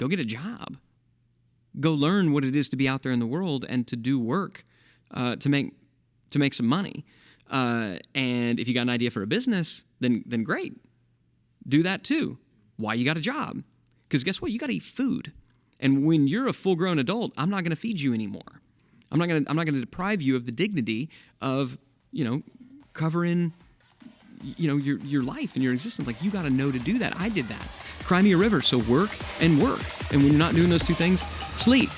go get a job. Go learn what it is to be out there in the world and to do work to make some money. And if you got an idea for a business, then great. Do that too. Why you got a job? Because guess what? You got to eat food. And when you're a full-grown adult, I'm not going to feed you anymore. I'm not going to deprive you of the dignity of, covering, your life and your existence. Like, you got to know to do that. I did that. Cry me a river. So work. And when you're not doing those two things, sleep.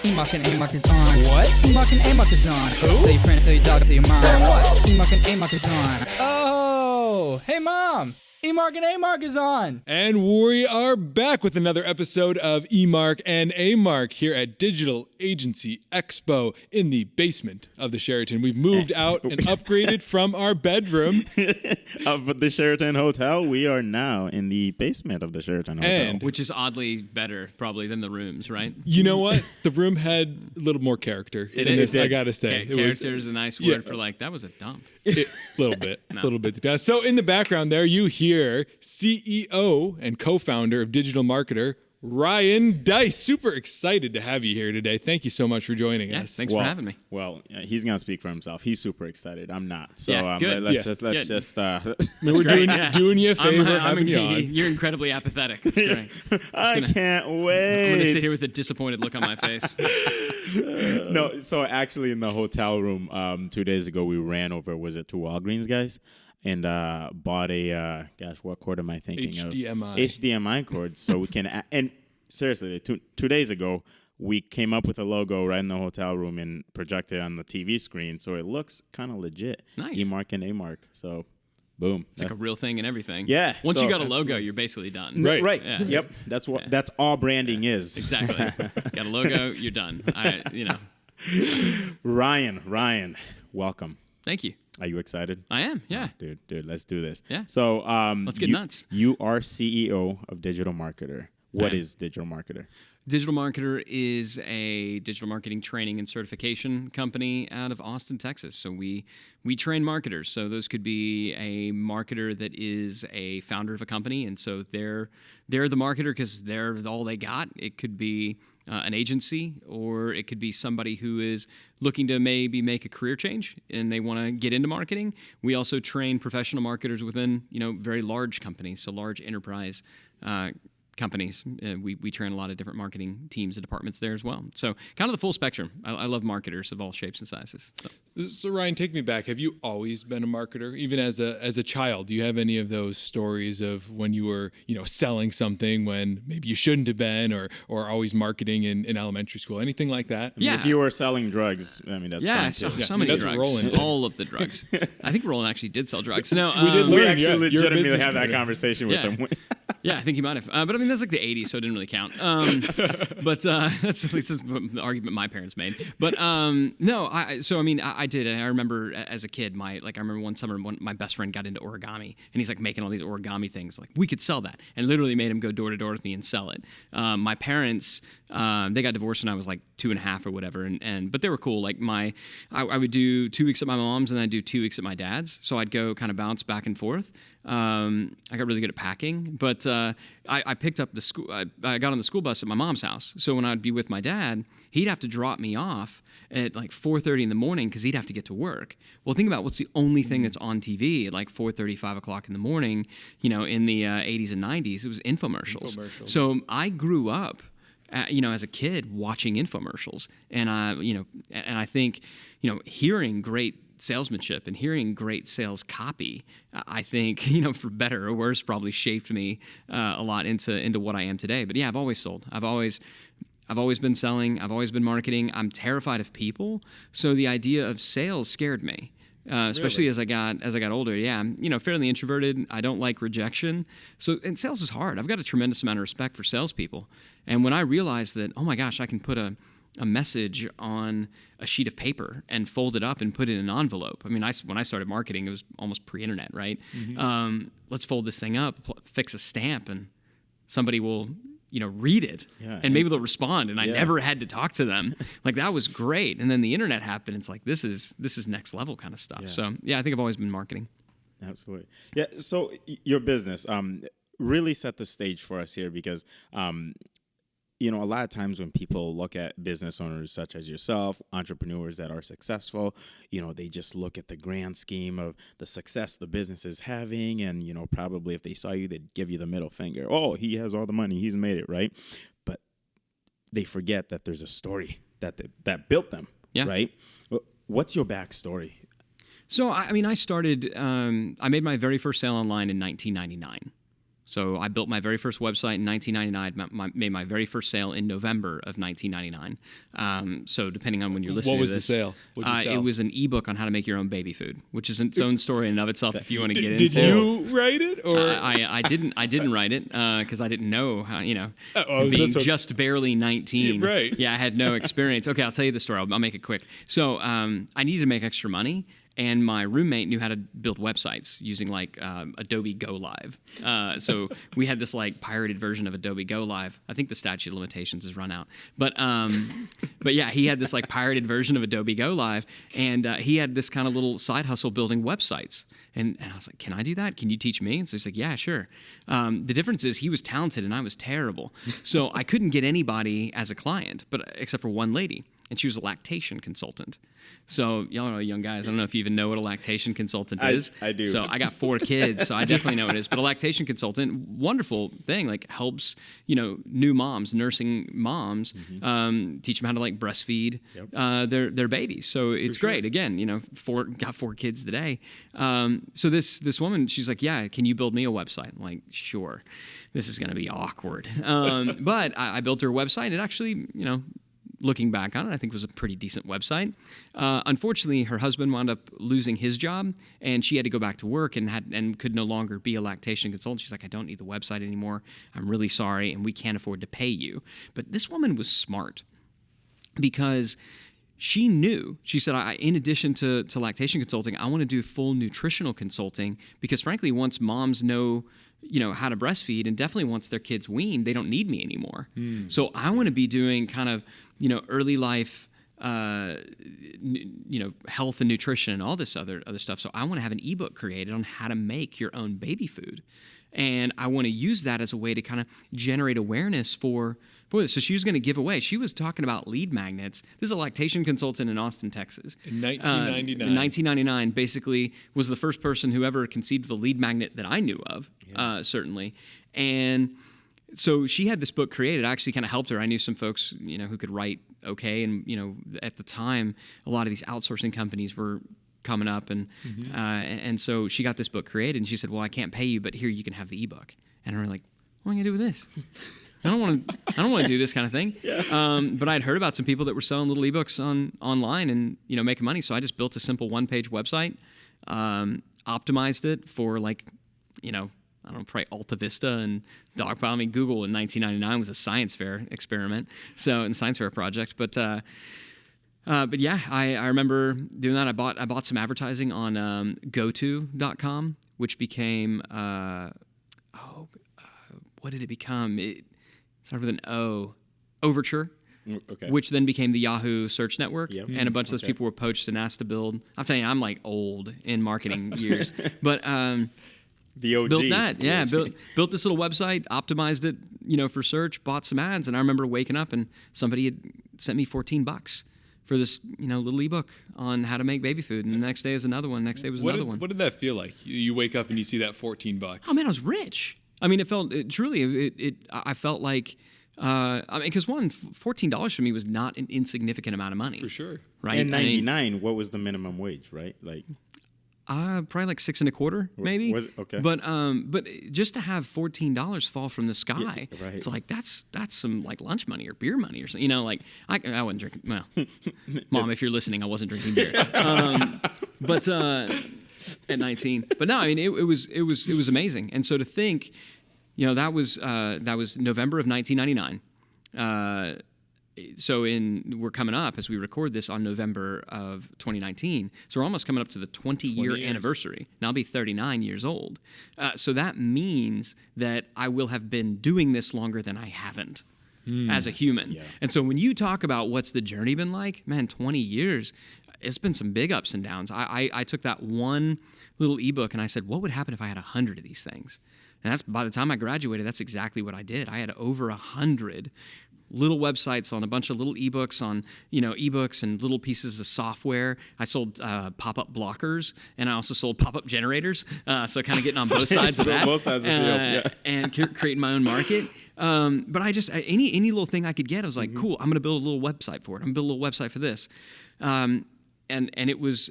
E-Mark and A-Mark is on. What? E-Mark and A-Mark is on. Who? Tell your friends, tell your dog, tell your mom. Tell what? E-Mark and A-Mark is on. Oh, hey Mom. E-Mark and A-Mark is on. And we are back with another episode of E-Mark and A-Mark here at Digital Agency Expo in the basement of the Sheraton. We've moved out and upgraded from our bedroom. Of the Sheraton Hotel, we are now in the basement of the Sheraton Hotel. Which is oddly better, probably, than the rooms, right? You know what? The room had a little more character. I gotta say. Character is a nice word for that was a dump. A little bit. A little bit to be honest. So in the background there, you hear CEO and co-founder of Digital Marketer, Ryan Deiss. Super excited to have you here today. Thank you so much for joining us. Thanks for having me. Well, he's going to speak for himself. He's super excited. I'm not. So good. let's just We're doing you a favor having you on. You're incredibly apathetic. It's great. I can't wait. I'm going to sit here with a disappointed look on my face. No, so actually in the hotel room 2 days ago, we ran over, was it to Walgreens, guys? And bought a, what cord am I thinking HDMI. of? HDMI cord. So we can, and seriously, 2 days ago, we came up with a logo right in the hotel room and projected it on the TV screen. So it looks kind of legit. Nice. E-Mark and A-Mark. So boom. It's like a real thing and everything. Yeah. Once you got a logo, you're basically done. Right. Yeah. Yep. That's all branding is. Exactly. Got a logo, you're done. Ryan, welcome. Thank you. Are you excited? I am, yeah. Oh, dude, let's do this. Yeah. So let's get nuts. You are CEO of Digital Marketer. What is Digital Marketer? Digital Marketer is a digital marketing training and certification company out of Austin, Texas. So we train marketers. So those could be a marketer that is a founder of a company, and so they're the marketer because they're all they got. It could be an agency, or it could be somebody who is looking to maybe make a career change and they want to get into marketing. We also train professional marketers within very large companies, so large enterprise companies. We train a lot of different marketing teams and departments there as well. So kind of the full spectrum. I love marketers of all shapes and sizes. So Ryan, take me back. Have you always been a marketer, even as a child? Do you have any of those stories of when you were selling something when maybe you shouldn't have been, or always marketing in elementary school? Anything like that? I mean, if you were selling drugs, I mean, that's fine too. So many that's drugs. Roland. All of the drugs. I think Roland actually did sell drugs. No, we did. We learn, actually you're a legitimately business had that partner. conversation with him. Yeah, I think he might have. But I mean, that's like the 80s, so it didn't really count. But that's at least the argument my parents made. But no, I did. I remember as a kid, I remember one summer, my best friend got into origami, and he's like making all these origami things. Like, we could sell that, and literally made him go door to door with me and sell it. My parents, they got divorced when I was like 2.5 or whatever, but they were cool. Like I would do 2 weeks at my mom's, and I'd do 2 weeks at my dad's. So I'd go kind of bounce back and forth. I got really good at packing, but I picked up the school. I got on the school bus at my mom's house. So when I'd be with my dad, he'd have to drop me off at like 4:30 in the morning because he'd have to get to work. Well, think about what's the only thing that's on TV at like 4:30, 5 o'clock in the morning. In the 80s and 90s, it was infomercials. So I grew up, as a kid watching infomercials, and I think, hearing great salesmanship and hearing great sales copy, I think, for better or worse, probably shaped me a lot into what I am today. But yeah, I've always sold. I've always been selling. I've always been marketing. I'm terrified of people, so the idea of sales scared me. Especially as I got older. Yeah, I'm fairly introverted. I don't like rejection. And sales is hard. I've got a tremendous amount of respect for salespeople. And when I realized that, oh my gosh, I can put a message on a sheet of paper and fold it up and put it in an envelope. I mean, when I started marketing, it was almost pre-internet, right? Mm-hmm. Let's fold this thing up, fix a stamp, and somebody will read it, and maybe they'll respond, and I never had to talk to them. Like, that was great. And then the internet happened. It's like, this is next level kind of stuff. So yeah, I think I've always been marketing. Absolutely. Yeah. So your business really set the stage for us here because a lot of times when people look at business owners such as yourself, entrepreneurs that are successful, they just look at the grand scheme of the success the business is having. And, probably if they saw you, they'd give you the middle finger. Oh, he has all the money. He's made it, right? But they forget that there's a story that built them, right? What's your backstory? So, I started, I made my very first sale online in 1999. So I built my very first website in 1999, made my very first sale in November of 1999. So depending on when you're listening What was to this. the sale? What'd you sell? It was an ebook on how to make your own baby food, which is its own story in and of itself if you want to get into. Did you write it? Or I didn't write it because I didn't know how, so being that's what- just barely 19. Yeah, right. Yeah, I had no experience. Okay, I'll tell you the story. I'll make it quick. So I needed to make extra money. And my roommate knew how to build websites using like Adobe Go Live. So we had this like pirated version of Adobe Go Live. I think the statute of limitations has run out. But yeah, he had this like pirated version of Adobe Go Live, and he had this kind of little side hustle building websites. And I was like, can I do that? Can you teach me? And so he's like, yeah, sure. The difference is he was talented and I was terrible. So I couldn't get anybody as a client, but except for one lady. And she was a lactation consultant. So, y'all know, young guys, I don't know if you even know what a lactation consultant is. I do. So I got 4 kids, so I definitely know what it is. But a lactation consultant, wonderful thing, like helps, new moms, nursing moms, teach them how to like breastfeed their babies. So it's great. Again, got 4 kids today. So this woman, she's like, yeah, can you build me a website? I'm like, sure. This is going to be awkward. But I built her website. It actually, looking back on it, I think it was a pretty decent website. Unfortunately, her husband wound up losing his job, and she had to go back to work and could no longer be a lactation consultant. She's like, I don't need the website anymore. I'm really sorry, and we can't afford to pay you. But this woman was smart because she knew. She said, in addition to lactation consulting, I want to do full nutritional consulting because, frankly, once moms know how to breastfeed, and definitely once their kids wean, they don't need me anymore. So I want to be doing kind of, early life, health and nutrition and all this other stuff. So I want to have an ebook created on how to make your own baby food. And I want to use that as a way to kind of generate awareness for this. So she was going to give away. She was talking about lead magnets. This is a lactation consultant in Austin, Texas. In 1999. In 1999, basically, was the first person who ever conceived of a lead magnet that I knew of, certainly. And so she had this book created. I actually kind of helped her. I knew some folks, who could write okay. And, at the time, a lot of these outsourcing companies were coming up. And so she got this book created. And she said, well, I can't pay you, but here you can have the ebook. And I'm like, what am I going to do with this? I don't want to do this kind of thing. But I'd heard about some people that were selling little ebooks online and making money. So I just built a simple 1-page website, optimized it for probably Alta Vista and Dogpile. I mean, Google in 1999 was a science fair experiment, and science fair project. But yeah, I remember doing that. I bought some advertising on goto.com, which became what did it become? It started with an O, Overture, which then became the Yahoo search network. And a bunch of those people were poached and asked to build. I'm telling you, I'm like old in marketing years. But the OG. built that, built this little website, optimized it, for search, bought some ads. And I remember waking up and somebody had sent me $14 for this, little ebook on how to make baby food. And the next day was another one. Next day was another one. What did that feel like? You wake up and you see that $14. Oh man, I was rich. I mean, I felt like, because $14 for me was not an insignificant amount of money. For sure. Right. In 99, what was the minimum wage, right? Like, probably like 6 1/4, maybe. Was it? Okay. But just to have $14 fall from the sky, right. it's like that's some like lunch money or beer money or something. Like I wasn't drinking. Well, Mom, if you're listening, I wasn't drinking beer. But at 19. But no, I mean it was amazing. And so to think, that was November of 1999. So we're coming up as we record this on November of 2019. So we're almost coming up to the 20-year anniversary. Now I'll be 39 years old. So that means that I will have been doing this longer than I haven't as a human. Yeah. And so when you talk about what's the journey been like, man, 20 years, it's been some big ups and downs. I took that one little ebook and I said, what would happen if I had 100 of these things? And that's by the time I graduated, that's exactly what I did. I had over 100 little websites on a bunch of little ebooks on, ebooks and little pieces of software. I sold pop-up blockers, and I also sold pop-up generators. So kind of getting on both sides of that. Both sides of the field, yeah. And creating my own market. But I just, any little thing I could get, I was like, cool, I'm going to build a little website for it. I'm going to build a little website for this. And it was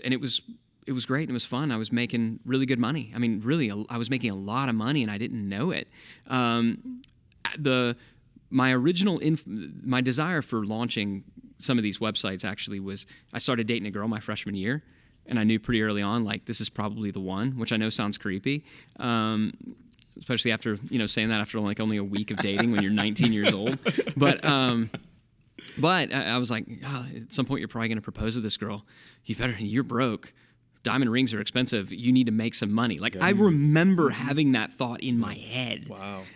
great and it was fun. I was making really good money. I mean, really, I was making a lot of money and I didn't know it. My desire for launching some of these websites actually was, I started dating a girl my freshman year, and I knew pretty early on, like, this is probably the one, which I know sounds creepy. Especially after, saying that after like only a week of dating when you're 19 years old. But I was like, at some point you're probably going to propose to this girl. You're broke. Diamond rings are expensive. You need to make some money. Like, I remember having that thought in my head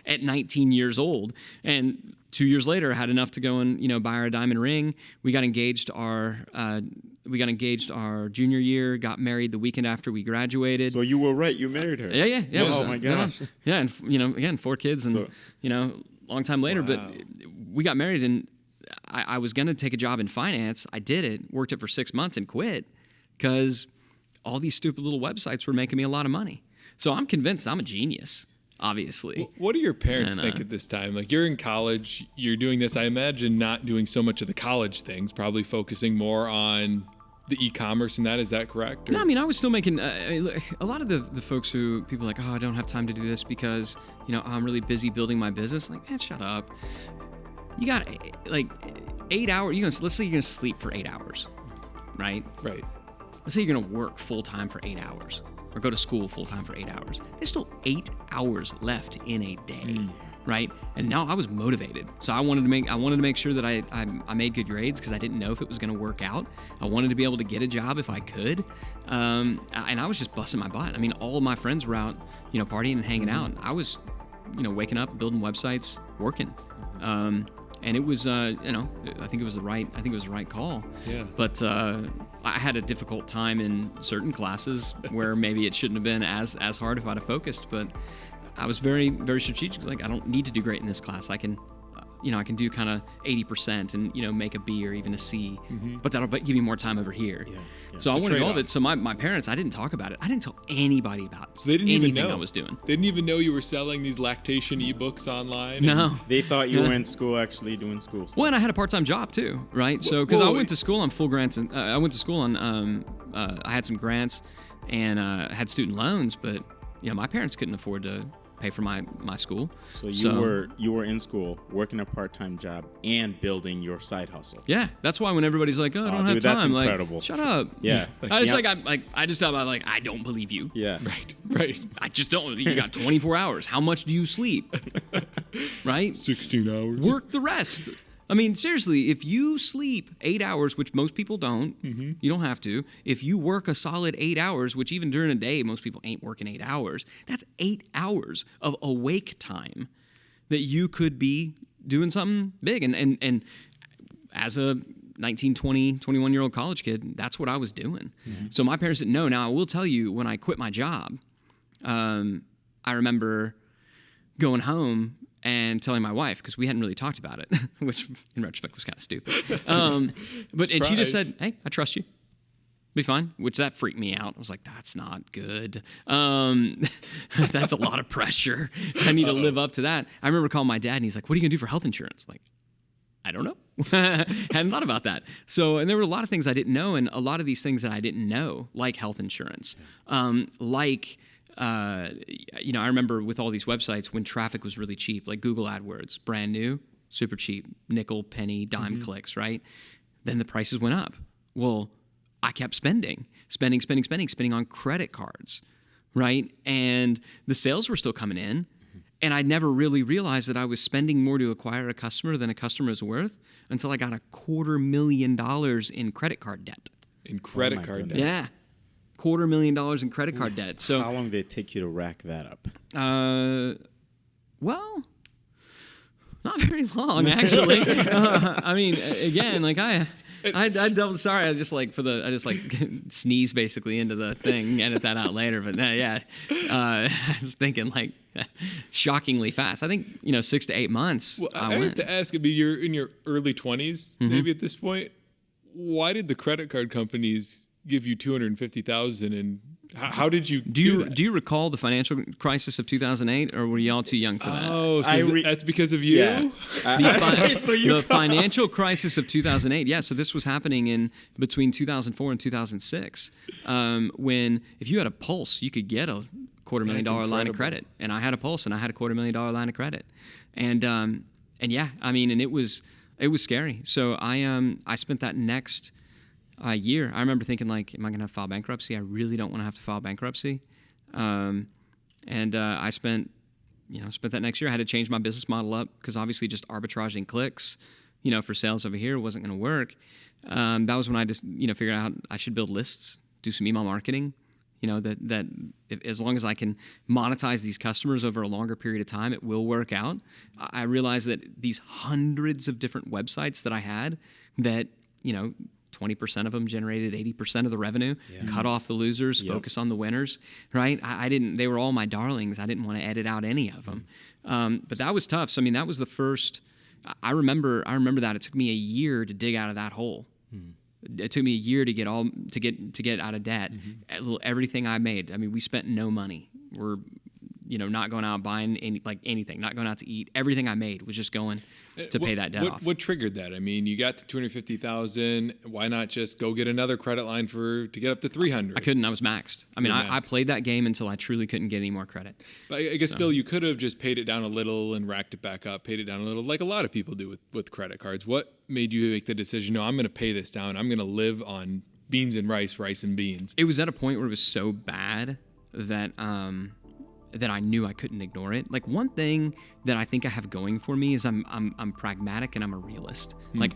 at 19 years old. And 2 years later, I had enough to go and, buy her a diamond ring. We got engaged our junior year, got married the weekend after we graduated. So you were right. You married her. Yeah. Oh my gosh. Yeah. And, again, 4 kids and, long time later, but we got married and I was going to take a job in finance. I did it, worked it for 6 months and quit because all these stupid little websites were making me a lot of money. So I'm convinced I'm a genius, obviously. What do your parents think at this time? Like, you're in college, you're doing this. I imagine not doing so much of the college things, probably focusing more on the e-commerce and that. Is that correct? Or? No, I mean, I was still making a lot of the folks who people are like, oh, I don't have time to do this because, I'm really busy building my business. Like, man, shut up. You got like 8 hours. Let's say you're going to sleep for 8 hours, right? Right. Let's say you're going to work full time for 8 hours or go to school full time for 8 hours. There's still 8 hours left in a day, right? And now I was motivated. So I wanted to make sure that I made good grades because I didn't know if it was going to work out. I wanted to be able to get a job if I could. And I was just busting my butt. I mean, all of my friends were out, partying and hanging out. I was, waking up, building websites, working. And it was, I think it was the right call. Yeah. But I had a difficult time in certain classes where maybe it shouldn't have been as hard if I'd have focused. But I was very, very strategic. Like, I don't need to do great in this class. I can do kind of 80% and, make a B or even a C. But that'll give me more time over here. Yeah. So I wanted all of it. So my parents, I didn't talk about it. I didn't tell anybody about it. So they didn't even know I was doing. They didn't even know you were selling these lactation ebooks online? No. They thought you were in school actually doing school stuff. Well, and I had a part-time job too, right? So, because I went to school on full grants, and I went to school on, I had some grants and had student loans, but my parents couldn't afford to pay for my school. So you were in school, working a part-time job, and building your side hustle. Yeah, that's why when everybody's like, "Oh, I don't have time," that's incredible. Like, shut up. Yeah, I just tell them like, I don't believe you. Yeah, right. I just don't. You got 24 hours. How much do you sleep? Right? 16 hours. Work the rest. I mean, seriously, if you sleep 8 hours, which most people don't, you don't have to. If you work a solid 8 hours, which even during a day, most people ain't working 8 hours, that's 8 hours of awake time that you could be doing something big. And as a 19, 20, 21-year-old college kid, that's what I was doing. So my parents didn't know. Now, I will tell you, when I quit my job, I remember going home and telling my wife, because we hadn't really talked about it, which in retrospect was kind of stupid. And she just said, "Hey, I trust you. Be fine," which that freaked me out. I was like, that's not good. That's a lot of pressure. I need to live up to that. I remember calling my dad and he's like, "What are you going to do for health insurance?" Like, I don't know. Hadn't thought about that. So, and there were a lot of things I didn't know, and a lot of these things that I didn't know, like health insurance, I remember with all these websites when traffic was really cheap, like Google AdWords, brand new, super cheap, nickel, penny, dime clicks, right? Then the prices went up. Well, I kept spending on credit cards, right? And the sales were still coming in. And I never really realized that I was spending more to acquire a customer than a customer is worth until I got $250,000 in credit card debt. In credit card debt? Yeah. $250,000 in credit card debt. So how long did it take you to rack that up? Well, not very long, actually. I mean, again, like I double sorry. I just like sneeze basically into the thing, edit that out later. But I was thinking like shockingly fast. I think 6 to 8 months. Well, I have to ask. I mean, you're in your early 20s, maybe at this point. Why did the credit card companies give you $250,000 and how did you do that? Do you recall the financial crisis of 2008, or were you all too young for that? Oh, so that's because of you? Yeah. The financial crisis of 2008. Yeah, so this was happening in between 2004 and 2006, when if you had a pulse, you could get a $250,000 line of credit, and I had a pulse, and I had a $250,000 line of credit, and yeah, I mean, and it was scary. So I spent that next year. I remember thinking like, am I going to file bankruptcy? I really don't want to have to file bankruptcy. And I spent that next year. I had to change my business model up because obviously just arbitraging clicks, for sales over here wasn't going to work. That was when I just, figured out I should build lists, do some email marketing, that as long as I can monetize these customers over a longer period of time, it will work out. I realized that these hundreds of different websites that I had that, 20% of them generated 80% of the revenue, cut off the losers, focus on the winners, right? They were all my darlings. I didn't want to edit out any of them. But that was tough. So, I mean, that was the first, I remember that it took me a year to dig out of that hole. It took me a year to get out of debt. Everything I made. I mean, we spent no money. We're, not going out buying anything, not going out to eat. Everything I made was just going to pay that debt off. What triggered that? I mean, you got to $250,000. Why not just go get another credit line to get up to $300,000? I couldn't. I was maxed. I mean, I played that game until I truly couldn't get any more credit. But I guess still, you could have just paid it down a little and racked it back up, paid it down a little, like a lot of people do with credit cards. What made you make the decision? No, I'm going to pay this down. I'm going to live on beans and rice and beans. It was at a point where it was so bad that that I knew I couldn't ignore it. Like, one thing that I think I have going for me is I'm pragmatic and I'm a realist. Like,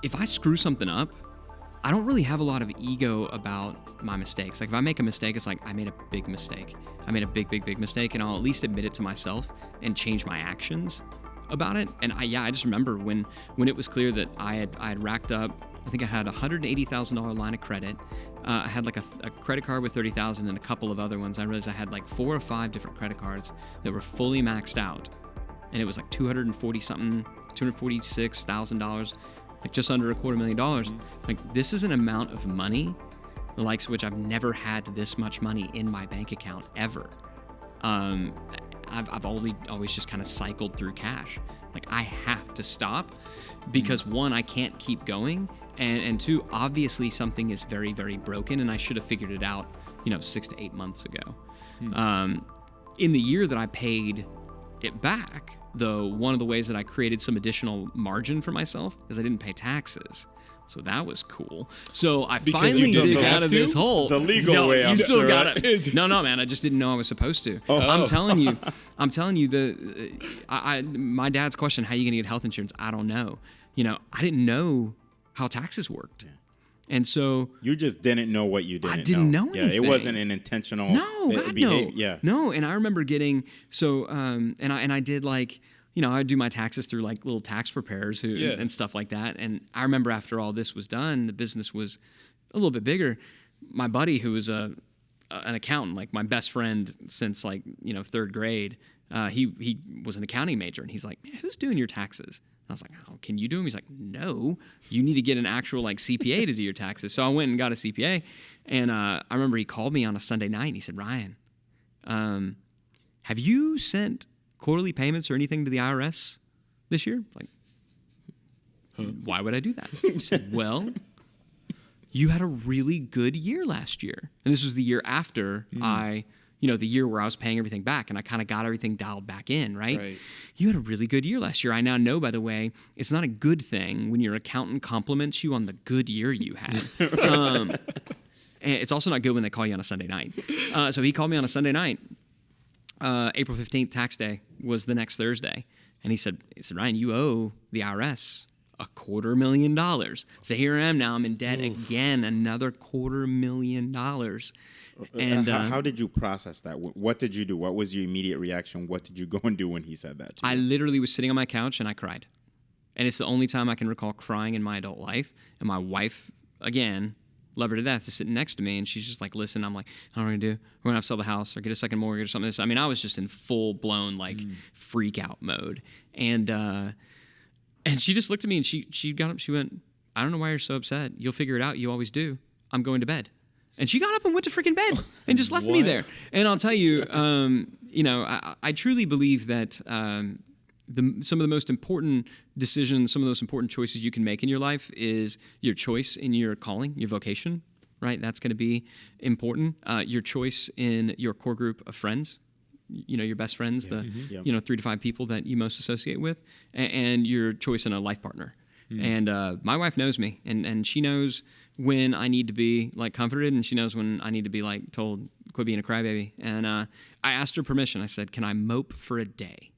if I screw something up, I don't really have a lot of ego about my mistakes. Like, if I make a mistake, it's like, I made a big mistake. I made a big mistake, and I'll at least admit it to myself and change my actions about it. And I just remember when it was clear that I had racked up, I think I had a $180,000 line of credit. I had like a credit card with $30,000 and a couple of other ones. I realized I had like 4 or 5 different credit cards that were fully maxed out, and it was like $246,000, like just under $250,000. Like, this is an amount of money, the likes of which I've never had this much money in my bank account ever. I've always just kind of cycled through cash. Like, I have to stop because, one, I can't keep going, and 2, obviously something is very, very broken, and I should have figured it out, 6 to 8 months ago. In the year that I paid it back, though, one of the ways that I created some additional margin for myself is I didn't pay taxes. So that was cool. So I finally dig out of this hole. The legal way, I'm still sure, got right? it. No, man. I just didn't know I was supposed to. I'm telling you. My dad's question: how are you going to get health insurance? I don't know. I didn't know how taxes worked, and so you just didn't know what you didn't know. I didn't know anything. Yeah, it wasn't an intentional. behavior. Yeah. No, and I remember getting and I did like. I'd do my taxes through like little tax preparers and stuff like that. And I remember after all this was done, the business was a little bit bigger. My buddy, who was an accountant, like my best friend since like, 3rd grade, he was an accounting major. And he's like, man, who's doing your taxes? I was like, oh, can you do them? He's like, no, you need to get an actual like CPA to do your taxes. So I went and got a CPA. And I remember he called me on a Sunday night and he said, Ryan, have you sent quarterly payments or anything to the IRS this year? Like, why would I do that? He said, well, you had a really good year last year. And this was the year after the year where I was paying everything back and I kind of got everything dialed back in, right? You had a really good year last year. I now know, by the way, it's not a good thing when your accountant compliments you on the good year you had. And it's also not good when they call you on a Sunday night. So he called me on a Sunday night. April 15th, tax day, was the next Thursday. And he said, Ryan, you owe the IRS $250,000. So here I am now. I'm in debt again, another $250,000. And how did you process that? What did you do? What was your immediate reaction? What did you go and do when he said that to you? I literally was sitting on my couch and I cried. And it's the only time I can recall crying in my adult life. And my wife, again, love her to death, is sitting next to me, and she's just like, listen, I'm like, I don't know what we're going to do. We're going to have to sell the house or get a second mortgage or something. I mean, I was just in full-blown, like, freak out mode. And she just looked at me, and she got up, she went, I don't know why you're so upset. You'll figure it out. You always do. I'm going to bed. And she got up and went to freaking bed and just left me there. And I'll tell you, I truly believe that some of the most important decisions, some of the most important choices you can make in your life is your choice in your calling, your vocation, right? That's going to be important. Your choice in your core group of friends, your best friends, 3 to 5 people that you most associate with, and your choice in a life partner. And my wife knows me, and she knows when I need to be like comforted, and she knows when I need to be like told, quit being a crybaby. And I asked her permission. I said, can I mope for a day?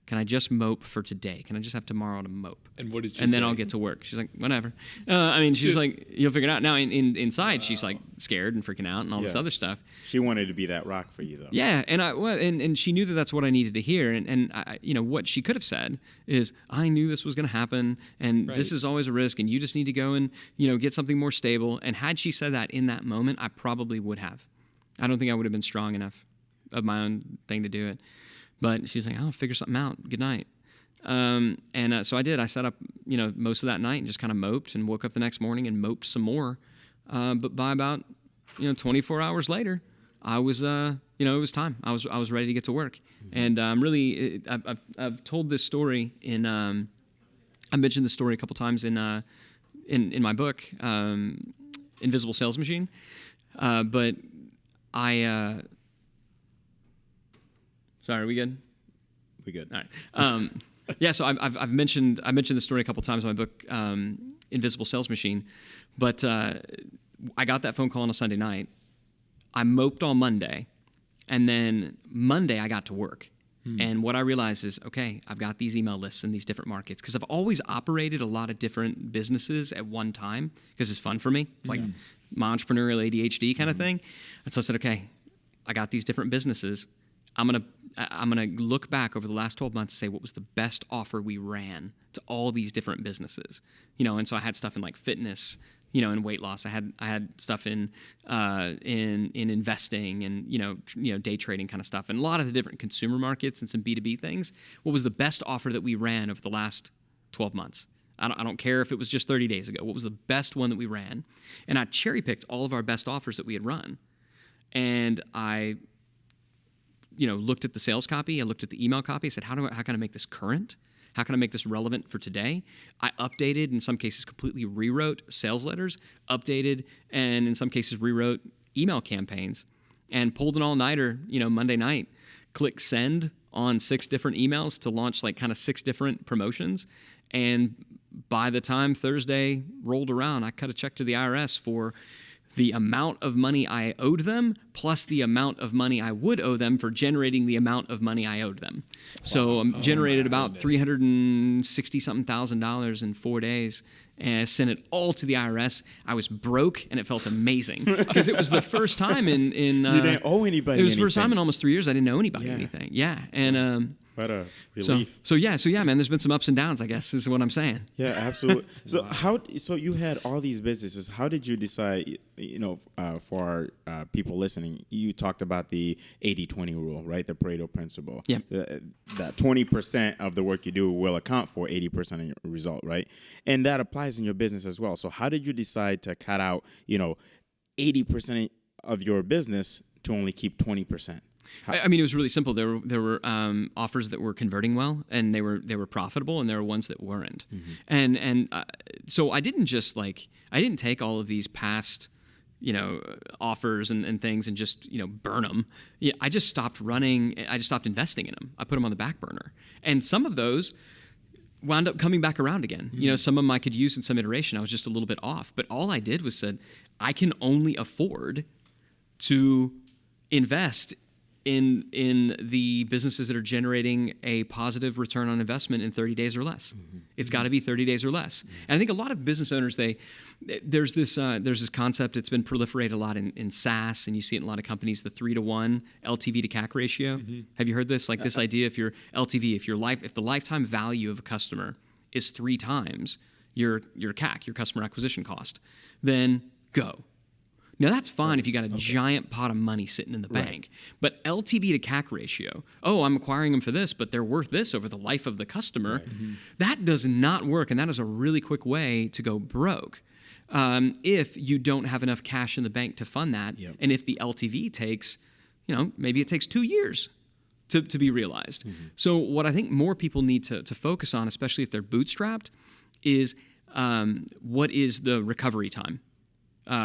Can I just mope for today? Can I just have tomorrow to mope? And what did she say? And then I'll get to work. She's like, whatever. I mean, she's like, you'll figure it out. Now, inside, she's like scared and freaking out and all this other stuff. She wanted to be that rock for you, though. Yeah, and she knew that that's what I needed to hear. And I, what she could have said is, I knew this was going to happen, and this is always a risk, and you just need to go and get something more stable. And had she said that in that moment, I probably would have. I don't think I would have been strong enough of my own thing to do it. But she's like, I'll figure something out. Good night. So I did. I sat up, most of that night and just kind of moped, and woke up the next morning and moped some more. But by about, 24 hours later, I was, it was time. I was ready to get to work. And I've told this story I mentioned this story a couple times in my book, Invisible Sales Machine. But sorry, are we good? We good. All right. So I've mentioned this story a couple times in my book, Invisible Sales Machine. But I got that phone call on a Sunday night. I moped on Monday, and then Monday I got to work. And what I realized is, okay, I've got these email lists in these different markets, because I've always operated a lot of different businesses at one time because it's fun for me. It's like my entrepreneurial ADHD kind of thing. And so I said, okay, I got these different businesses. I'm gonna look back over the last 12 months and say, what was the best offer we ran to all these different businesses? And so I had stuff in like fitness, and weight loss. I had stuff in investing and day trading kind of stuff, and a lot of the different consumer markets and some B2B things. What was the best offer that we ran over the last 12 months? I don't care if it was just 30 days ago. What was the best one that we ran? And I cherry picked all of our best offers that we had run, and I looked at the sales copy. I looked at the email copy. I said, how can I make this current? How can I make this relevant for today? I updated, in some cases completely rewrote sales letters, updated, and in some cases rewrote email campaigns, and pulled an all-nighter, Monday night. Click send on 6 different emails to launch like kind of 6 different promotions. And by the time Thursday rolled around, I cut a check to the IRS for the amount of money I owed them, plus the amount of money I would owe them for generating the amount of money I owed them. So I generated about $360-something thousand in 4 days, and I sent it all to the IRS. I was broke, and it felt amazing because it was the first time in you didn't owe anybody. It was the first anything. time in almost 3 years I didn't owe anybody anything. Yeah, and what a relief. So yeah, man. There's been some ups and downs, I guess, is what I'm saying. Yeah, absolutely. So you had all these businesses. How did you decide? For our people listening, you talked about the 80-20 rule, right? The Pareto principle. Yeah. That 20% of the work you do will account for 80% of your result, right? And that applies in your business as well. So how did you decide to cut out, 80% of your business to only keep 20%? I mean, it was really simple. There were offers that were converting well, and they were profitable, and there were ones that weren't. And so I didn't just I didn't take all of these past offers and things and just burn them. Yeah, I just stopped running. I just stopped investing in them. I put them on the back burner, and some of those wound up coming back around again. Some of them I could use in some iteration. I was just a little bit off, but all I did was said, I can only afford to invest in the businesses that are generating a positive return on investment in 30 days or less. It's got to be 30 days or less. And I think a lot of business owners, there's this concept. It's been proliferated a lot in SaaS, and you see it in a lot of companies, the 3-to-1 LTV to CAC ratio. Have you heard this? This idea, if the lifetime value of a customer is 3 times your CAC, your customer acquisition cost, then go. Now, that's fine if you got a giant pot of money sitting in the bank. But LTV to CAC ratio, I'm acquiring them for this, but they're worth this over the life of the customer, that does not work. And that is a really quick way to go broke if you don't have enough cash in the bank to fund that. Yep. And if the LTV takes, maybe it takes 2 years to be realized. So what I think more people need to focus on, especially if they're bootstrapped, is what is the recovery time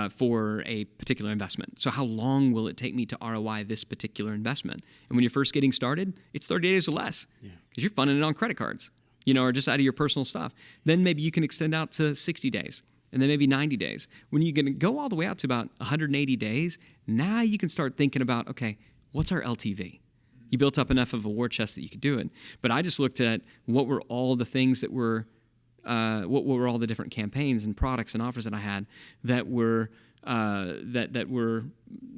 for a particular investment. So how long will it take me to ROI this particular investment? And when you're first getting started, it's 30 days or less because you're funding it on credit cards, or just out of your personal stuff. Then maybe you can extend out to 60 days and then maybe 90 days. When you can go all the way out to about 180 days, now you can start thinking about, okay, what's our LTV? You built up enough of a war chest that you could do it. But I just looked at what were all the things that were what were all the different campaigns and products and offers that I had that were that were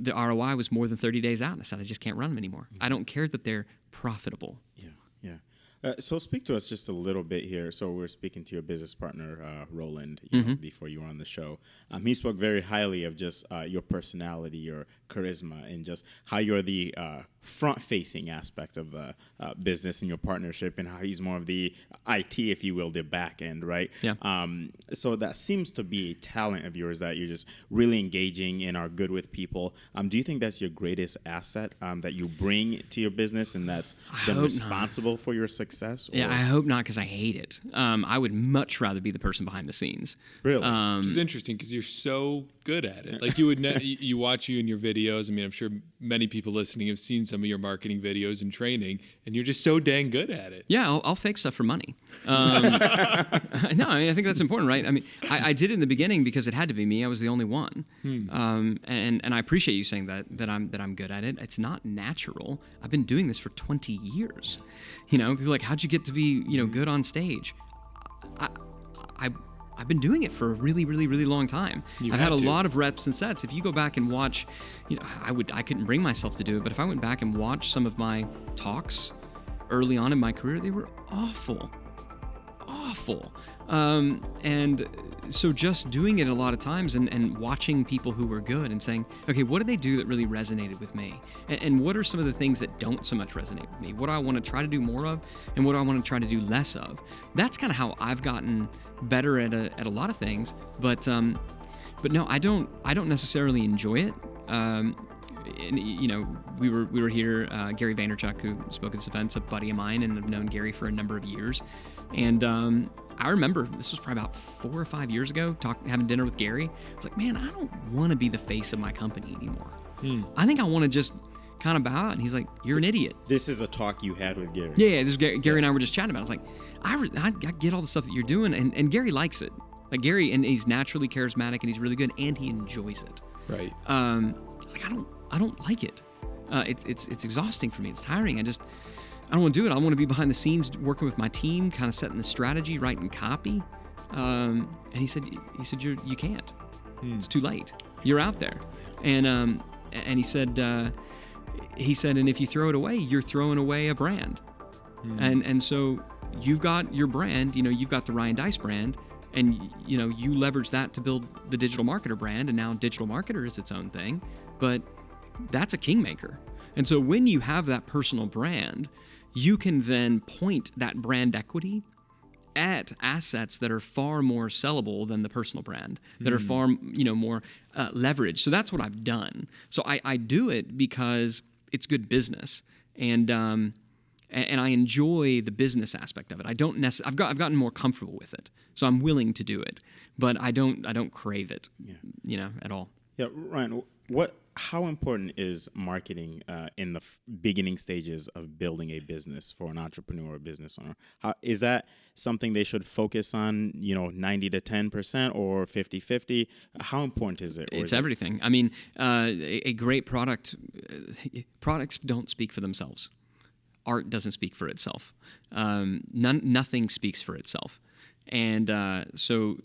the ROI was more than 30 days out. And I said, I just can't run them anymore. I don't care that they're profitable. So speak to us just a little bit here. So we're speaking to your business partner, Roland, before you were on the show. He spoke very highly of just your personality, your charisma, and just how you're the front-facing aspect of the business and your partnership, and how he's more of the IT, if you will, the back end, right? Yeah. So that seems to be a talent of yours, that you're just really engaging and are good with people. Do you think that's your greatest asset that you bring to your business, and that's been responsible for your success? Or? Yeah, I hope not, because I hate it. I would much rather be the person behind the scenes. Really? Which is interesting because you're so good at it. Like you would, you watch you in your videos. I mean, I'm sure many people listening have seen some of your marketing videos and training, and you're just so dang good at it. Yeah, I'll fake stuff for money. No, I think that's important, right? I mean, I did it in the beginning because it had to be me. I was the only one, and I appreciate you saying that I'm good at it. It's not natural. I've been doing this for 20 years. People are like, how'd you get to be good on stage? I've been doing it for a really, really, really long time. I've had a lot of reps and sets. If you go back and watch, I couldn't bring myself to do it, but if I went back and watched some of my talks early on in my career, they were awful. And so just doing it a lot of times and watching people who were good and saying, okay, what did they do that really resonated with me? And what are some of the things that don't so much resonate with me? What do I want to try to do more of? And what do I want to try to do less of? That's kind of how I've gotten better at a lot of things. But no, I don't necessarily enjoy it. We were here. Gary Vaynerchuk, who spoke at this event, is a buddy of mine, and I've known Gary for a number of years. And I remember this was probably about 4 or 5 years ago, having dinner with Gary. I was like, man, I don't want to be the face of my company anymore. I think I want to just kind of bow out. And he's like, you're an idiot. This is a talk you had with Gary. Yeah, this Gary and I were just chatting about it. I was like, I get all the stuff that you're doing, and Gary likes it. Like Gary, and he's naturally charismatic, and he's really good, and he enjoys it. Right. I was like, I don't like it. It's exhausting for me. It's tiring. I don't want to do it. I want to be behind the scenes working with my team, kind of setting the strategy, writing copy. And he said you can't. It's too late. You're out there. And he said, and if you throw it away, you're throwing away a brand. And so you've got your brand. You've got the Ryan Deiss brand, and you leverage that to build the Digital Marketer brand. And now Digital Marketer is its own thing, but that's a kingmaker. And so when you have that personal brand, you can then point that brand equity at assets that are far more sellable than the personal brand, that are far more leveraged. So that's what I've done. So I do it because it's good business, and I enjoy the business aspect of it. I don't I've gotten more comfortable with it, so I'm willing to do it, but I don't crave it, at all. Yeah, Ryan, how important is marketing in the beginning stages of building a business for an entrepreneur or business owner? Is that something they should focus on, 90 to 10% or 50-50? How important is it? It's everything. I mean, a great products don't speak for themselves. Art doesn't speak for itself. Nothing speaks for itself. And so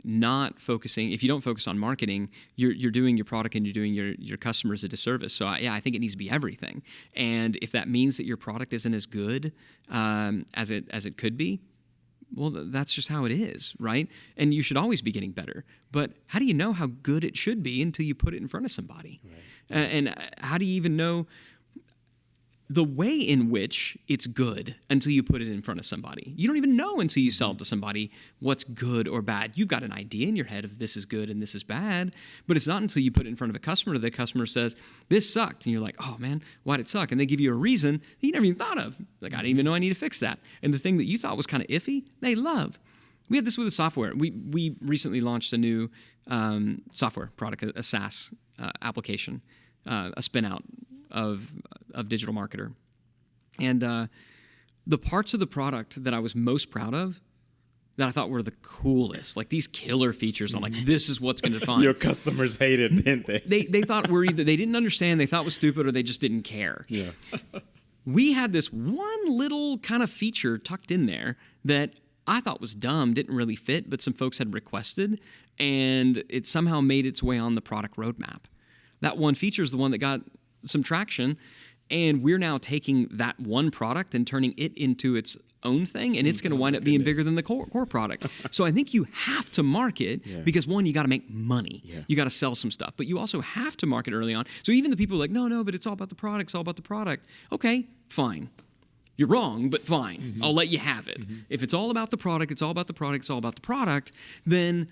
not focusing, if you don't focus on marketing, you're doing your product and you're doing your customers a disservice. So I think it needs to be everything. And if that means that your product isn't as good as it could be, well, that's just how it is, right? And you should always be getting better. But how do you know how good it should be until you put it in front of somebody? Right. And how do you even know the way in which it's good until you put it in front of somebody? You don't even know until you sell it to somebody what's good or bad. You've got an idea in your head of this is good and this is bad, but it's not until you put it in front of a customer that the customer says, this sucked. And you're like, oh man, why'd it suck? And they give you a reason that you never even thought of. Like, I didn't even know I need to fix that. And the thing that you thought was kind of iffy, they love. We have this with the software. We recently launched a new software product, a SaaS application, a spin out of Digital Marketer. And the parts of the product that I was most proud of, that I thought were the coolest, like these killer features, I'm like, this is what's going to define. Your customers hate it, didn't they? They thought were either they didn't understand, they thought was stupid, or they just didn't care. Yeah. We had this one little kind of feature tucked in there that I thought was dumb, didn't really fit, but some folks had requested, and it somehow made its way on the product roadmap. That one feature is the one that got some traction, and we're now taking that one product and turning it into its own thing, and it's going to wind up being bigger than the core product. So I think you have to market because, one, you got to make money. Yeah. You got to sell some stuff, but you also have to market early on. So even the people are like, no, but it's all about the product. It's all about the product. Okay, fine. You're wrong, but fine. Mm-hmm. I'll let you have it. Mm-hmm. If it's all about the product, it's all about the product, it's all about the product, then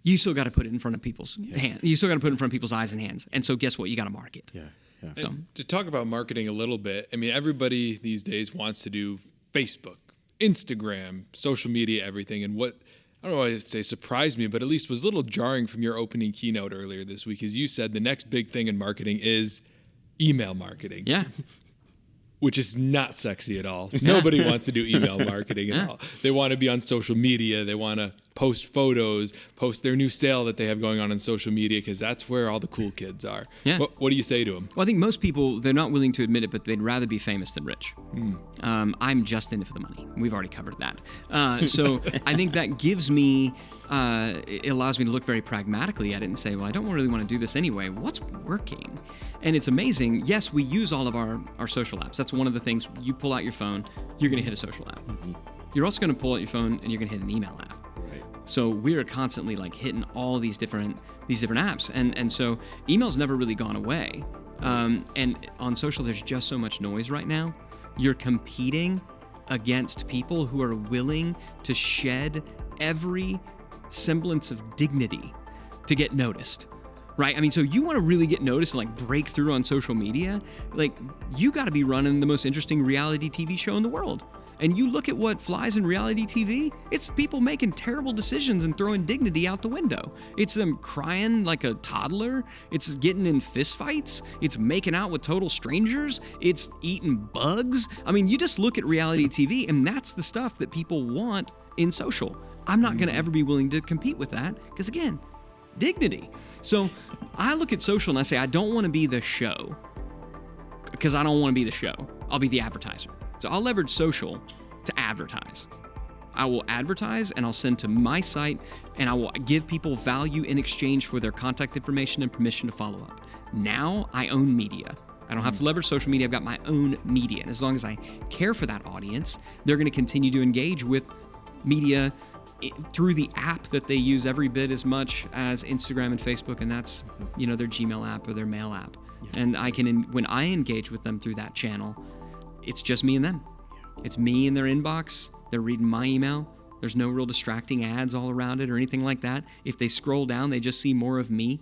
you still got to put it in front of people's hands. You still got to put it in front of people's eyes and hands. And so guess what? You got to market. Yeah. So to talk about marketing a little bit, I mean, everybody these days wants to do Facebook, Instagram, social media, everything. And what, I don't know why I say surprised me, but at least was a little jarring from your opening keynote earlier this week, is you said the next big thing in marketing is email marketing. Yeah. Which is not sexy at all. Nobody wants to do email marketing at all. They want to be on social media. They want to post photos, post their new sale that they have going on social media, because that's where all the cool kids are. Yeah. What do you say to them? Well, I think most people, they're not willing to admit it, but they'd rather be famous than rich. I'm just in it for the money. We've already covered that. So I think that gives me, it allows me to look very pragmatically at it and say, well, I don't really want to do this anyway. What's working? And it's amazing. Yes, we use all of our social apps. That's one of the things. You pull out your phone, you're going to hit a social app. Mm-hmm. You're also going to pull out your phone and you're going to hit an email app. Right. So we are constantly like hitting all these different apps, and so email's never really gone away. And on social, there's just so much noise right now. You're competing against people who are willing to shed every semblance of dignity to get noticed. Right? I mean, so you want to really get noticed and like break through on social media, like you got to be running the most interesting reality TV show in the world. And you look at what flies in reality TV, it's people making terrible decisions and throwing dignity out the window. It's them crying like a toddler. It's getting in fistfights. It's making out with total strangers. It's eating bugs. I mean, you just look at reality TV, and that's the stuff that people want in social. I'm not going to ever be willing to compete with that because, again, dignity. So I look at social and I say, I don't want to be the show because I don't want to be the show. I'll be the advertiser. So I'll leverage social to advertise. I will advertise and I'll send to my site and I will give people value in exchange for their contact information and permission to follow up. Now I own media. I don't have to leverage social media. I've got my own media. And as long as I care for that audience, they're going to continue to engage with media through the app that they use every bit as much as Instagram and Facebook, and that's, their Gmail app or their mail app. Yeah. And I can, when I engage with them through that channel, it's just me and them. Yeah. It's me in their inbox. They're reading my email. There's no real distracting ads all around it or anything like that. If they scroll down, they just see more of me.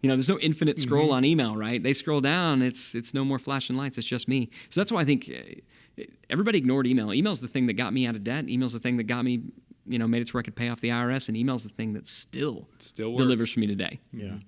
There's no infinite scroll on email, right? They scroll down, it's no more flashing lights. It's just me. So that's why I think everybody ignored email. Email's the thing that got me out of debt. Email's the thing that got me made it so I could pay off the IRS, and email's the thing that still delivers for me today. Yeah.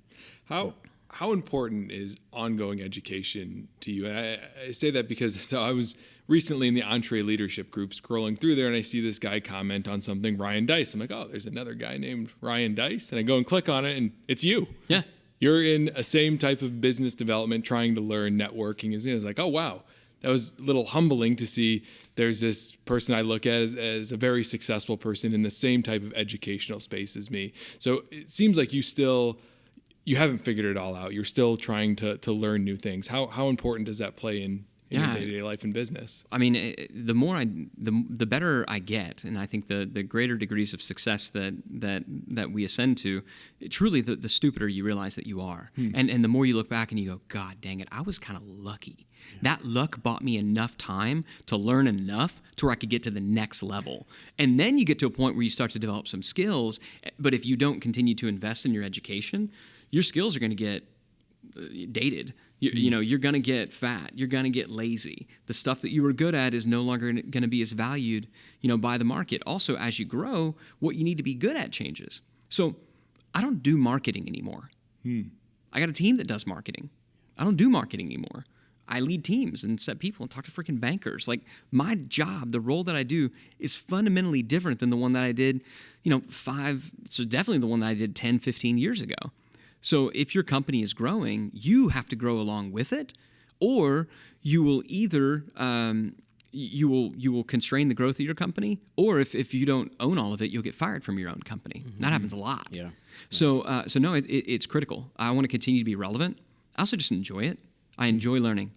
How important is ongoing education to you? And I say that because I was recently in the Entre Leadership group scrolling through there, and I see this guy comment on something, Ryan Deiss. I'm like, oh, there's another guy named Ryan Deiss. And I go and click on it, and it's you. Yeah. You're in a same type of business development, trying to learn networking. It's like, oh, wow. That was a little humbling to see there's this person I look at as a very successful person in the same type of educational space as me. So it seems like you haven't figured it all out. You're still trying to learn new things. How important does that play in in your Yeah. day-to-day life and business. I mean, the better I get, and I think the greater degrees of success that we ascend to, truly the stupider you realize that you are, and the more you look back and you go, God dang it, I was kind of lucky. Yeah. That luck bought me enough time to learn enough to where I could get to the next level, and then you get to a point where you start to develop some skills. But if you don't continue to invest in your education, your skills are going to get dated. You're going to get fat. You're going to get lazy. The stuff that you were good at is no longer going to be as valued, by the market. Also, as you grow, what you need to be good at changes. So I don't do marketing anymore. I got a team that does marketing. I don't do marketing anymore. I lead teams and set people and talk to freaking bankers. Like, my job, the role that I do, is fundamentally different than the one that I did, definitely the one that I did 10, 15 years ago. So if your company is growing, you have to grow along with it, or you will either you will constrain the growth of your company, or if you don't own all of it, you'll get fired from your own company. That happens a lot. Yeah. So no, it's critical. I want to continue to be relevant. I also just enjoy it. I enjoy learning.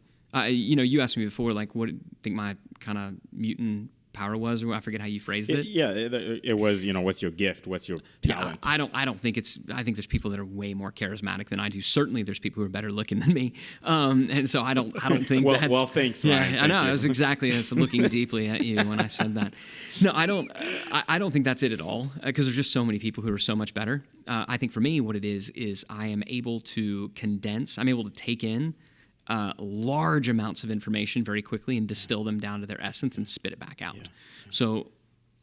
You asked me before, like, what do you think my kind of mutant power was, or I forget how you phrased it. It was, what's your gift? What's your talent? Yeah, I don't think I think there's people that are way more charismatic than I do. Certainly there's people who are better looking than me. And so I don't think well, that's... Well, thanks, Ryan. Yeah, I know. I was exactly looking deeply at you when I said that. No, I don't think that's it at all, because there's just so many people who are so much better. I think for me, what it is I am able to condense, I'm able to take in large amounts of information very quickly and distill them down to their essence and spit it back out. Yeah. So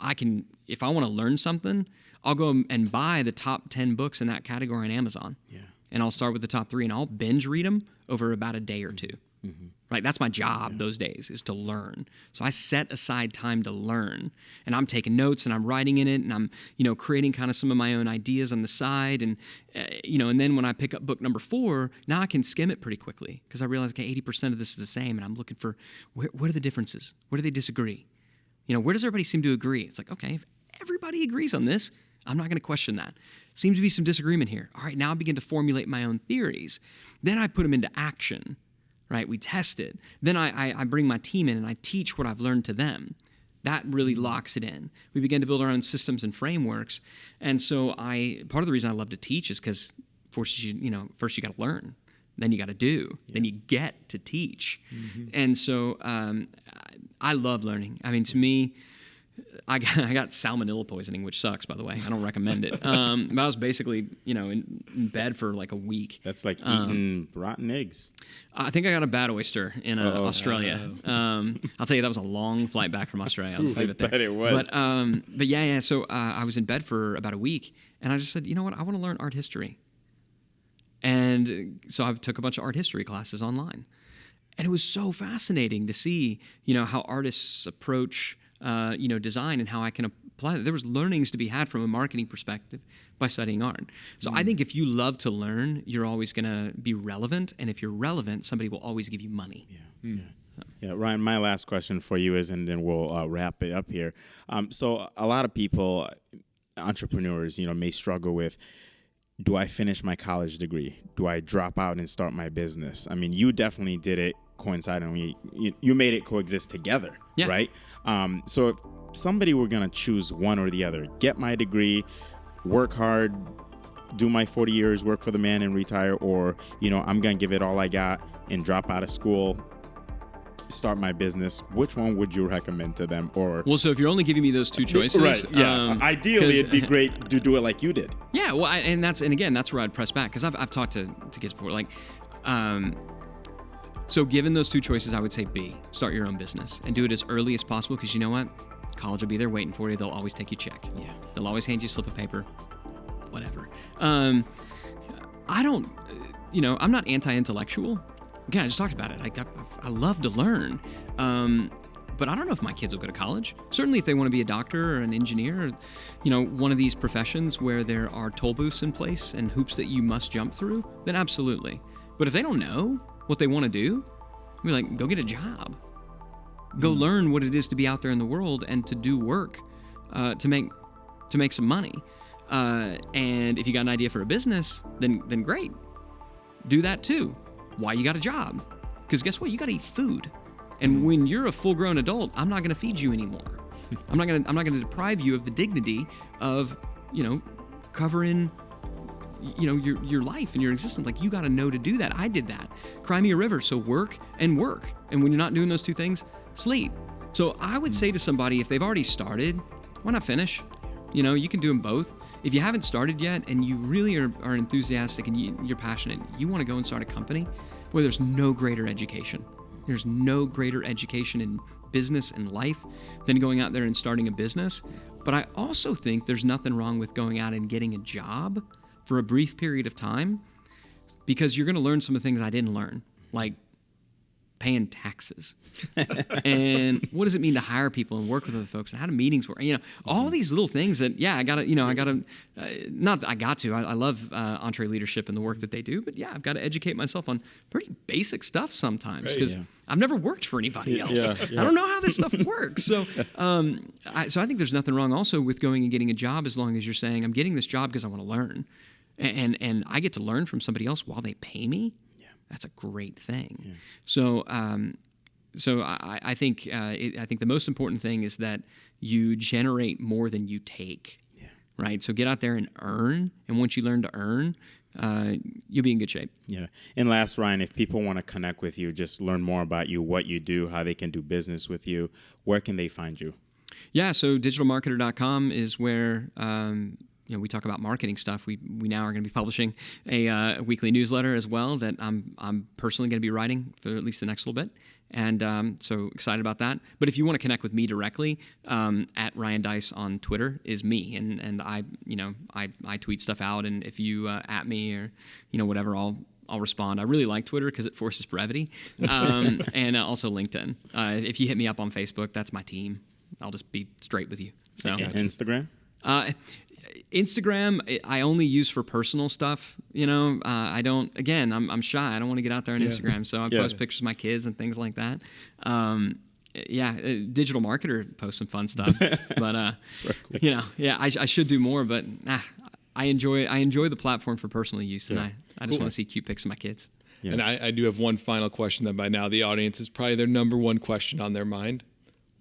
I can, if I want to learn something, I'll go and buy the top 10 books in that category on Amazon. Yeah. And I'll start with the top 3 and I'll binge read them over about a day or 2. Mm-hmm. Right? That's my job those days, is to learn. So I set aside time to learn, and I'm taking notes and I'm writing in it, and I'm, creating kind of some of my own ideas on the side. And, and then when I pick up book number 4, now I can skim it pretty quickly, because I realize, okay, 80% of this is the same, and I'm looking for what are the differences? Where do they disagree? Where does everybody seem to agree? It's like, okay, if everybody agrees on this, I'm not going to question that. Seems to be some disagreement here. All right, now I begin to formulate my own theories. Then I put them into action. Right, we test it. Then I bring my team in and I teach what I've learned to them. That really locks it in. We begin to build our own systems and frameworks. And so part of the reason I love to teach is because it forces you, first you got to learn, then you got to do, then you get to teach. Mm-hmm. And so I love learning. I mean, to me, I got salmonella poisoning, which sucks, by the way. I don't recommend it. But I was basically, in bed for like a week. That's like eating rotten eggs. I think I got a bad oyster in Australia. I'll tell you, that was a long flight back from Australia. I'll just leave it there. I bet it was. But yeah. So I was in bed for about a week, and I just said, you know what? I want to learn art history. And so I took a bunch of art history classes online, and it was so fascinating to see, how artists approach design and how I can apply it. There was learnings to be had from a marketing perspective by studying art. So I think if you love to learn, you're always going to be relevant. And if you're relevant, somebody will always give you money. Yeah, Ryan, my last question for you is, and then we'll wrap it up here. So a lot of people, entrepreneurs, may struggle with, do I finish my college degree? Do I drop out and start my business? I mean, you definitely did it coincidentally. You made it coexist together, right? So if somebody were going to choose one or the other, get my degree, work hard, do my 40 years, work for the man and retire, or, I'm going to give it all I got and drop out of school, start my business, which one would you recommend to them? Or so if you're only giving me those two choices, right? Yeah, ideally it'd be great to do it like you did. Yeah, well, and again that's where I'd press back, because I've talked to kids before, like, so given those two choices, I would say B, start your own business and do it as early as possible, because you know what, college will be there waiting for you. They'll always take you check. Yeah, they'll always hand you a slip of paper, whatever. I don't, I'm not anti-intellectual. Again, I just talked about it. I love to learn, but I don't know if my kids will go to college. Certainly if they want to be a doctor or an engineer, or, one of these professions where there are toll booths in place and hoops that you must jump through, then absolutely. But if they don't know what they want to do, I'd be like, go get a job. Go learn what it is to be out there in the world and to do work to make some money. And if you got an idea for a business, then great. Do that too. Why you got a job? Because guess what? You got to eat food. And when you're a full-grown adult, I'm not going to feed you anymore. I'm not going to deprive you of the dignity of, covering, your life and your existence. Like, you got to know to do that. I did that. Cry me a river. So work. And when you're not doing those two things, sleep. So I would say to somebody, if they've already started, why not finish? You can do them both. If you haven't started yet and you really are enthusiastic and you're passionate, you want to go and start a company, boy, there's no greater education. There's no greater education in business and life than going out there and starting a business. But I also think there's nothing wrong with going out and getting a job for a brief period of time, because you're going to learn some of the things I didn't learn, like paying taxes and what does it mean to hire people and work with other folks and how do meetings work? All these little things that, I love EntreLeadership and the work that they do, but I've got to educate myself on pretty basic stuff sometimes, because I've never worked for anybody else. I don't know how this stuff works. So, I think there's nothing wrong also with going and getting a job, as long as you're saying, I'm getting this job because I want to learn, and I get to learn from somebody else while they pay me. That's a great thing. Yeah. So I think the most important thing is that you generate more than you take. Yeah. Right. So get out there and earn, and once you learn to earn, you'll be in good shape. Yeah. And last, Ryan, if people want to connect with you, just learn more about you, what you do, how they can do business with you, where can they find you? Yeah. So digitalmarketer.com is where. We talk about marketing stuff. We now are going to be publishing a weekly newsletter as well that I'm personally going to be writing for at least the next little bit, and so excited about that. But if you want to connect with me directly, at Ryan Deiss on Twitter is me, and I tweet stuff out, and if you at me or whatever, I'll respond. I really like Twitter because it forces brevity, and also LinkedIn. If you hit me up on Facebook, that's my team. I'll just be straight with you. So Instagram. Instagram, I only use for personal stuff. I don't. Again, I'm shy. I don't want to get out there on Instagram, so I post pictures of my kids and things like that. Digital Marketer posts some fun stuff, but I should do more. But I enjoy the platform for personal use, and I just want to see cute pics of my kids. Yeah. And I do have one final question that by now the audience is probably their number one question on their mind.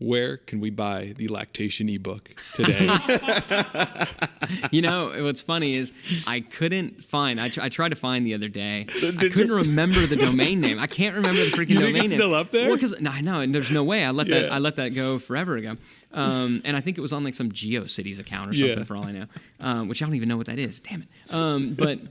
Where can we buy the lactation ebook today? What's funny is I couldn't find. I tried to find the other day. I couldn't remember the domain name. I can't remember the freaking domain name. It's still up there? Well, because I know, and there's no way. I let that go forever ago. And I think it was on like some GeoCities account or something for all I know, which I don't even know what that is. Damn it.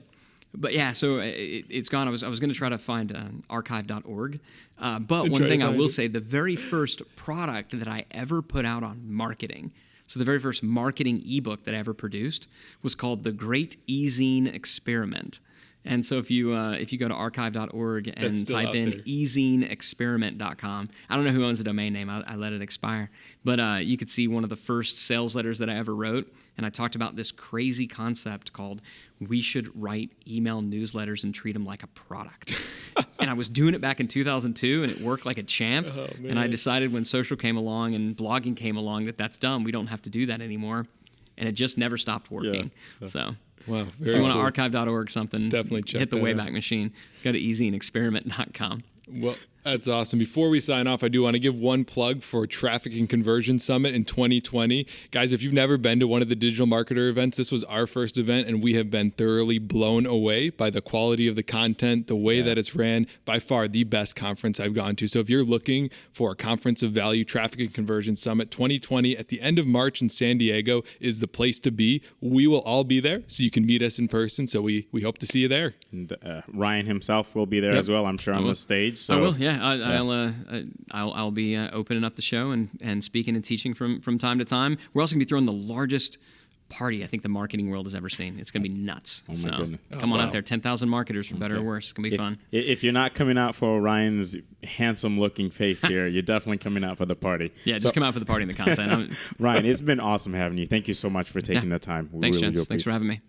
But yeah, so it's gone. I was going to try to find archive.org. But one thing I will say, the very first product that I ever put out on marketing, so the very first marketing ebook that I ever produced, was called The Great E-Zine Experiment. And so if you go to archive.org and type in ezineexperiment.com, I don't know who owns the domain name. I let it expire. But you could see one of the first sales letters that I ever wrote. And I talked about this crazy concept called we should write email newsletters and treat them like a product. And I was doing it back in 2002, and it worked like a champ. Oh, and I decided when social came along and blogging came along that's dumb. We don't have to do that anymore. And it just never stopped working. Yeah. So... Wow, if you want to archive.org something, definitely check hit the that Wayback out. Machine. Go to ezineexperiment.com. Well, that's awesome. Before we sign off, I do want to give one plug for Traffic and Conversion Summit in 2020. Guys, if you've never been to one of the digital marketer events, this was our first event, and we have been thoroughly blown away by the quality of the content, the way that it's ran. By far the best conference I've gone to. So if you're looking for a conference of value, Traffic and Conversion Summit 2020 at the end of March in San Diego is the place to be. We will all be there, so you can meet us in person. So we hope to see you there. And Ryan himself will be there as well, I'm sure, on the stage. So. I will, yeah. I'll be opening up the show and speaking and teaching from time to time. We're also going to be throwing the largest party I think the marketing world has ever seen. It's going to be nuts. Oh my goodness. Come on out there, 10,000 marketers for better or worse. It's going to be fun. If you're not coming out for Ryan's handsome-looking face here, you're definitely coming out for the party. Yeah, just come out for the party and the content. Ryan, it's been awesome having you. Thank you so much for taking the time. Thanks, Jens. Thanks for having me.